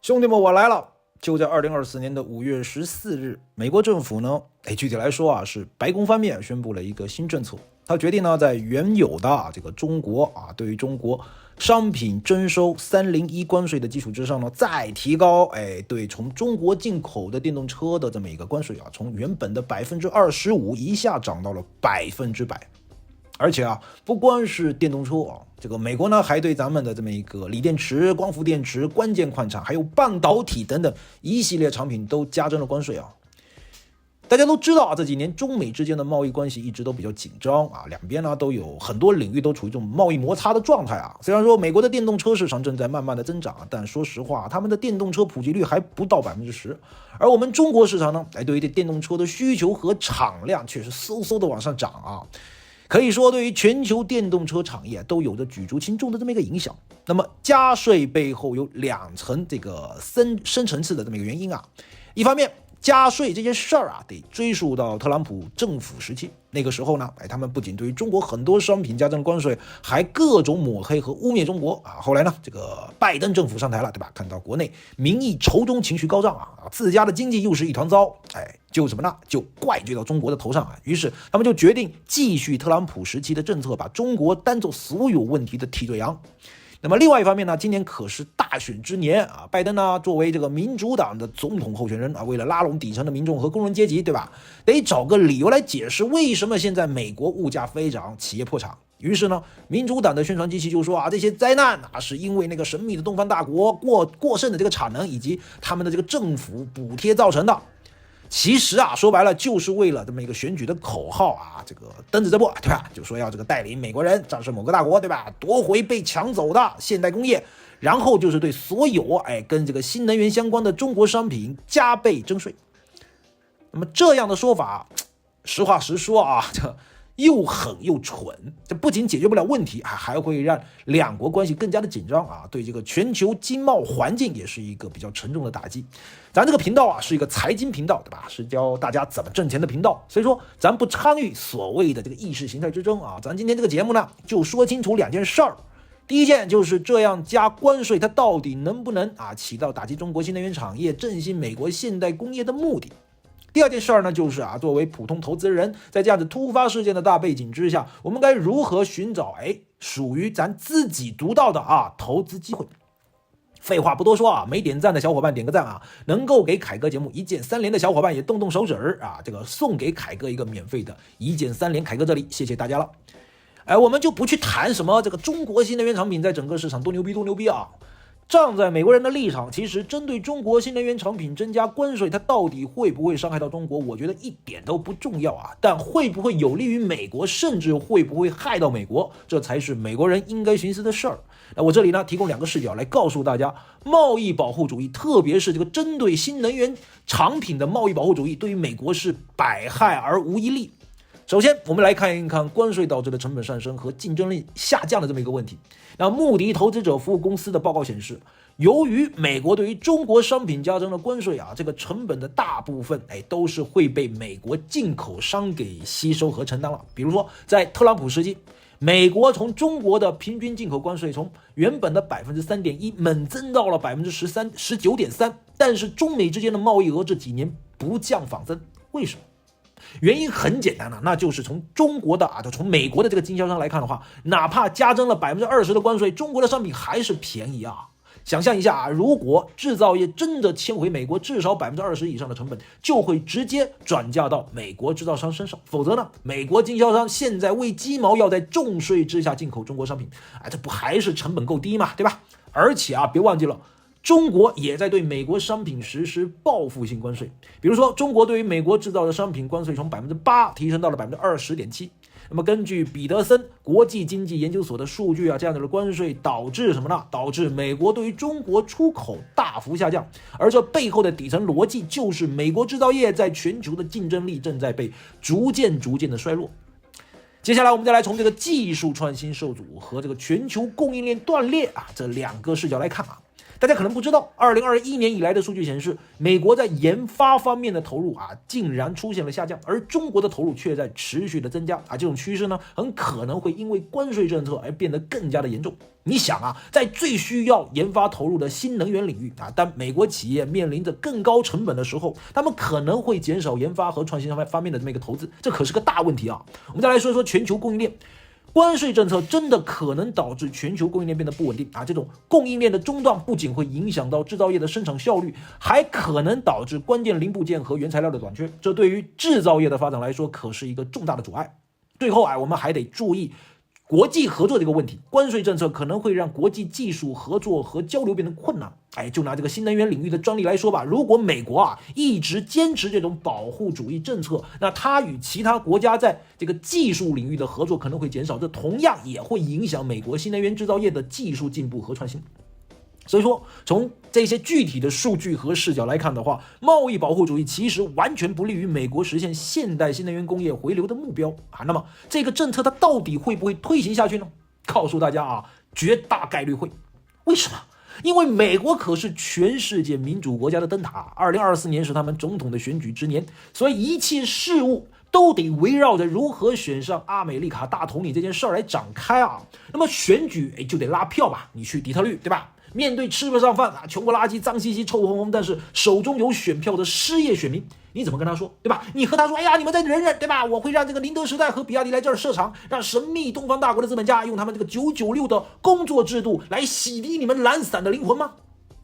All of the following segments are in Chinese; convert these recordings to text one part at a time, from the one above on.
兄弟们，我来了！就在2024年的5月14日，美国政府呢，具体来说啊，是白宫方面宣布了一个新政策。他决定呢，在原有的这个中国对于中国商品征收301关税的基础之上呢，再提高对从中国进口的电动车的这么一个关税从原本的25%一下涨到了100%。而且不光是电动车这个美国呢还对咱们的这么一个锂电池、光伏电池、关键矿产还有半导体等等一系列产品都加征了关税大家都知道这几年中美之间的贸易关系一直都比较紧张两边呢都有很多领域都处于这种贸易摩擦的状态虽然说美国的电动车市场正在慢慢的增长，但说实话，他们的电动车普及率还不到10%，而我们中国市场呢，对于电动车的需求和产量却是嗖嗖的往上涨可以说，对于全球电动车产业都有着举足轻重的这么一个影响。那么加税背后有2层这个深层次的这么一个原因一方面，加税这件事儿得追溯到特朗普政府时期。那个时候呢，他们不仅对于中国很多商品加征关税，还各种抹黑和污蔑中国后来呢，这个拜登政府上台了，对吧？看到国内民意仇中情绪高涨自家的经济又是一团糟，就什么呢？就怪罪到中国的头上于是他们就决定继续特朗普时期的政策，把中国当作所有问题的替罪羊。那么另外一方面呢，今年可是大选之年拜登呢作为这个民主党的总统候选人为了拉拢底层的民众和工人阶级，对吧？得找个理由来解释为什么现在美国物价飞涨，企业破产。于是呢，民主党的宣传机器就说这些灾难是因为那个神秘的东方大国过剩的这个产能以及他们的这个政府补贴造成的。其实说白了就是为了这么一个选举的口号这个登子这波，对吧？就说要这个带领美国人战胜某个大国，对吧？夺回被抢走的现代工业，然后就是对所有跟这个新能源相关的中国商品加倍征税。那么这样的说法，实话实说这又狠又蠢，这不仅解决不了问题，还会让两国关系更加的紧张对这个全球经贸环境也是一个比较沉重的打击。咱这个频道是一个财经频道，对吧？是教大家怎么挣钱的频道，所以说咱不参与所谓的这个意识形态之争咱今天这个节目呢，就说清楚2件事儿。第一件就是这样加关税，它到底能不能起到打击中国新能源产业、振兴美国现代工业的目的。第二件事儿呢，就是作为普通投资人，在这样的突发事件的大背景之下，我们该如何寻找属于咱自己独到的投资机会。废话不多说没点赞的小伙伴点个赞能够给凯哥节目一键3连的小伙伴也动动手指这个送给凯哥一个免费的一键3连，凯哥这里谢谢大家了。我们就不去谈什么这个中国新能源产品在整个市场多牛逼站在美国人的立场，其实针对中国新能源产品增加关税，它到底会不会伤害到中国，我觉得一点都不重要但会不会有利于美国，甚至会不会害到美国，这才是美国人应该寻思的事儿。那我这里呢，提供2个视角来告诉大家，贸易保护主义，特别是这个针对新能源产品的贸易保护主义，对于美国是百害而无一利。首先，我们来看一看关税导致的成本上升和竞争力下降的这么一个问题。那穆迪投资者服务公司的报告显示，由于美国对于中国商品加征了关税这个成本的大部分都是会被美国进口商给吸收和承担了。比如说，在特朗普时期，美国从中国的平均进口关税从原本的 3.1% 猛增到了 19.3%， 但是中美之间的贸易额这几年不降反增，为什么？原因很简单那就是从中国的从美国的这个经销商来看的话，哪怕加征了 20% 的关税，中国的商品还是便宜想象一下如果制造业真的迁回美国，至少 20% 以上的成本就会直接转嫁到美国制造商身上，否则呢，美国经销商现在为鸡毛要在重税之下进口中国商品这不还是成本够低吗？对吧？而且别忘记了，中国也在对美国商品实施报复性关税。比如说，中国对于美国制造的商品关税从 8% 提升到了 20.7%。那么根据彼得森国际经济研究所的数据这样的关税导致什么呢？导致美国对于中国出口大幅下降，而这背后的底层逻辑就是美国制造业在全球的竞争力正在被逐渐的衰落。接下来我们再来从这个技术创新受阻和这个全球供应链断裂这2个视角来看大家可能不知道，2021年以来的数据显示，美国在研发方面的投入竟然出现了下降，而中国的投入却在持续的增加这种趋势呢，很可能会因为关税政策而变得更加的严重。你想在最需要研发投入的新能源领域当美国企业面临着更高成本的时候，他们可能会减少研发和创新方面的这么一个投资，这可是个大问题啊。我们再来说说全球供应链。关税政策真的可能导致全球供应链变得不稳定这种供应链的中断不仅会影响到制造业的生产效率，还可能导致关键零部件和原材料的短缺，这对于制造业的发展来说可是一个重大的阻碍。最后我们还得注意国际合作这个问题，关税政策可能会让国际技术合作和交流变得困难。就拿这个新能源领域的专利来说吧，如果美国一直坚持这种保护主义政策，那它与其他国家在这个技术领域的合作可能会减少，这同样也会影响美国新能源制造业的技术进步和创新。所以说，从这些具体的数据和视角来看的话，贸易保护主义其实完全不利于美国实现现代新能源工业回流的目标那么这个政策它到底会不会推行下去呢？告诉大家绝大概率会。为什么？因为美国可是全世界民主国家的灯塔，2024年是他们总统的选举之年，所以一切事务都得围绕着如何选上阿美利卡大统领这件事儿来展开那么选举就得拉票吧，你去底特律对吧？面对吃不上饭穷不拉几脏兮兮臭烘烘但是手中有选票的失业选民，你怎么跟他说对吧？你和他说你们再忍忍对吧？我会让这个宁德时代和比亚迪来这儿设厂，让神秘东方大国的资本家用他们这个996的工作制度来洗涤你们懒散的灵魂吗？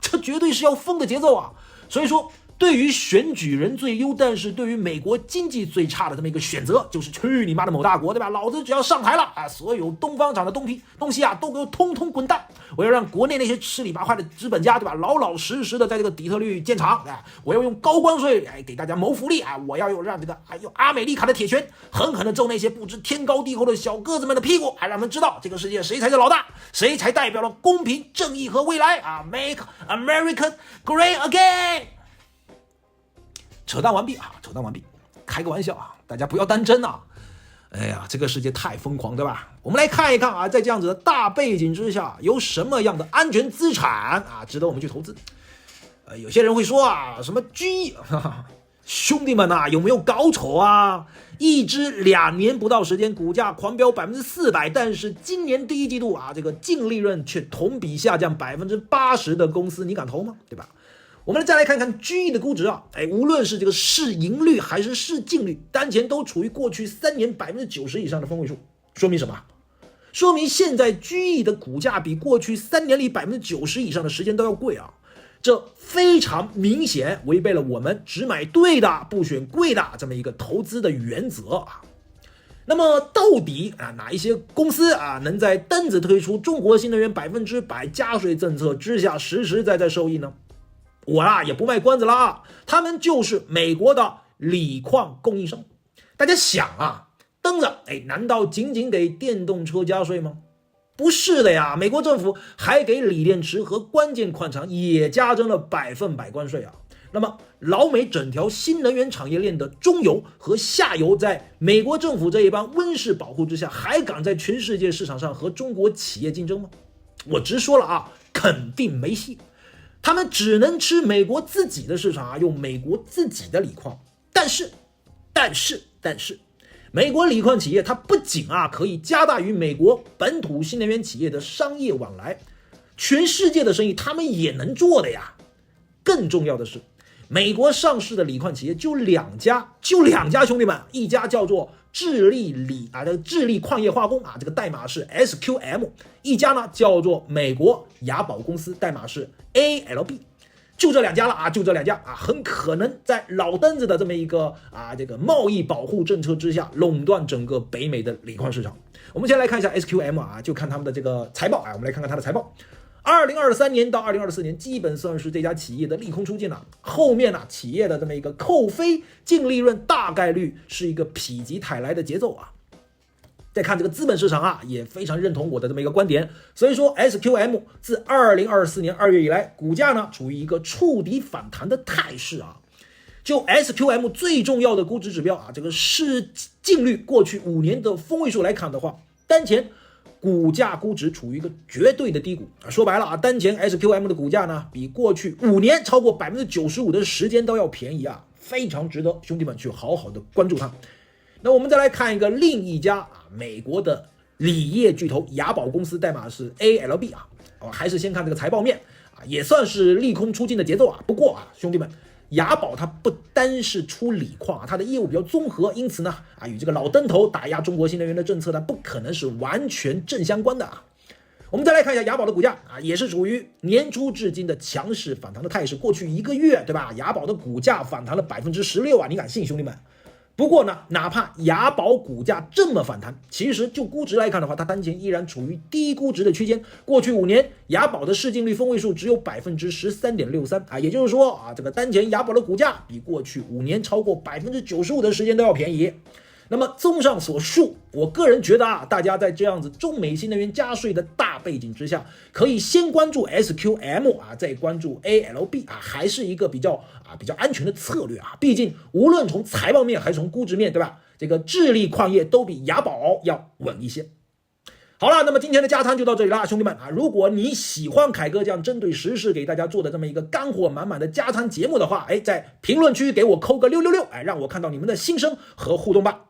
这绝对是要疯的节奏所以说对于选举人最优，但是对于美国经济最差的这么一个选择，就是去你妈的某大国对吧？老子只要上台了所有东方厂的东西都给我通通滚蛋！我要让国内那些吃里扒块的资本家对吧，老老实实的在这个底特律建厂我要用高关税给大家谋福利我要让这个有阿美利卡的铁拳狠狠的揍那些不知天高地厚的小个子们的屁股，还让他们知道这个世界谁才是老大，谁才代表了公平正义和未来Make America Great Again。扯淡完毕，开个玩笑大家不要当真这个世界太疯狂对吧？我们来看一看在这样子的大背景之下，有什么样的安全资产值得我们去投资。有些人会说什么 G 兄弟们有没有搞丑一支2年不到时间股价狂飙400%，但是今年第一季度这个净利润却同比下降80%的公司，你敢投吗？对吧？我们再来看看 GE 的估值无论是这个市盈率还是市净率，当前都处于过去3年90%以上的分位数。说明什么？说明现在 GE 的股价比过去3年里90%以上的时间都要贵这非常明显违背了我们只买对的不选贵的这么一个投资的原则那么到底哪一些公司能在单子推出中国新能源100%加税政策之下实实在在受益呢？我也不卖关子了他们就是美国的锂矿供应商。大家想灯子难道仅仅给电动车加税吗？不是的呀，美国政府还给锂电池和关键矿场也加征了100%关税那么老美整条新能源产业链的中游和下游，在美国政府这一帮温室保护之下，还敢在全世界市场上和中国企业竞争吗？我直说了肯定没戏。他们只能吃美国自己的市场用美国自己的锂矿。但是美国锂矿企业它不仅可以加大与美国本土新能源企业的商业往来，全世界的生意他们也能做的呀。更重要的是，美国上市的锂矿企业就两家兄弟们，一家叫做智利矿业化工这个代码是 SQM， 一家呢叫做美国雅宝公司，代码是 ALB。就这两家了就这两家很可能在老登子的这么一个这个贸易保护政策之下垄断整个北美的锂矿市场。我们先来看一下 SQM 就看他们的这个财报我们来看看它的财报。2023年到2024年基本算是这家企业的利空出尽了，后面企业的这么一个扣非净利润大概率是一个否极泰来的节奏再看这个资本市场也非常认同我的这么一个观点，所以说 SQM 自2024年2月以来，股价呢处于一个触底反弹的态势就 SQM 最重要的估值指标这个市净率过去5年的峰位数来看的话，当前股价估值处于一个绝对的低谷。说白了啊，当前 SQM 的股价呢，比过去5年超过95%的时间都要便宜啊，非常值得兄弟们去好好的关注它。那我们再来看一个另一家美国的锂业巨头雅宝公司，代码是 ALB 还是先看这个财报面也算是利空出尽的节奏不过兄弟们，雅宝它不单是出锂矿它的业务比较综合，因此呢与这个老灯头打压中国新能源的政策呢，不可能是完全正相关的我们再来看一下雅宝的股价也是属于年初至今的强势反弹的态势。过去1个月，对吧？雅宝的股价反弹了16%你敢信，兄弟们？不过呢，哪怕雅宝股价这么反弹，其实就估值来看的话，它当前依然处于低估值的区间。过去5年，雅宝的市净率分位数只有 13.63%也就是说这个当前雅宝的股价比过去5年超过 95% 的时间都要便宜。那么综上所述，我个人觉得大家在这样子中美新能源加税的大背景之下，可以先关注 SQM 再关注 ALB 还是一个比较安全的策略毕竟无论从财报面还是从估值面，对吧？这个智利矿业都比雅宝要稳一些。好了，那么今天的加餐就到这里了，兄弟们如果你喜欢凯哥这样针对时事给大家做的这么一个干货满满的加餐节目的话，在评论区给我扣个666，让我看到你们的心声和互动吧。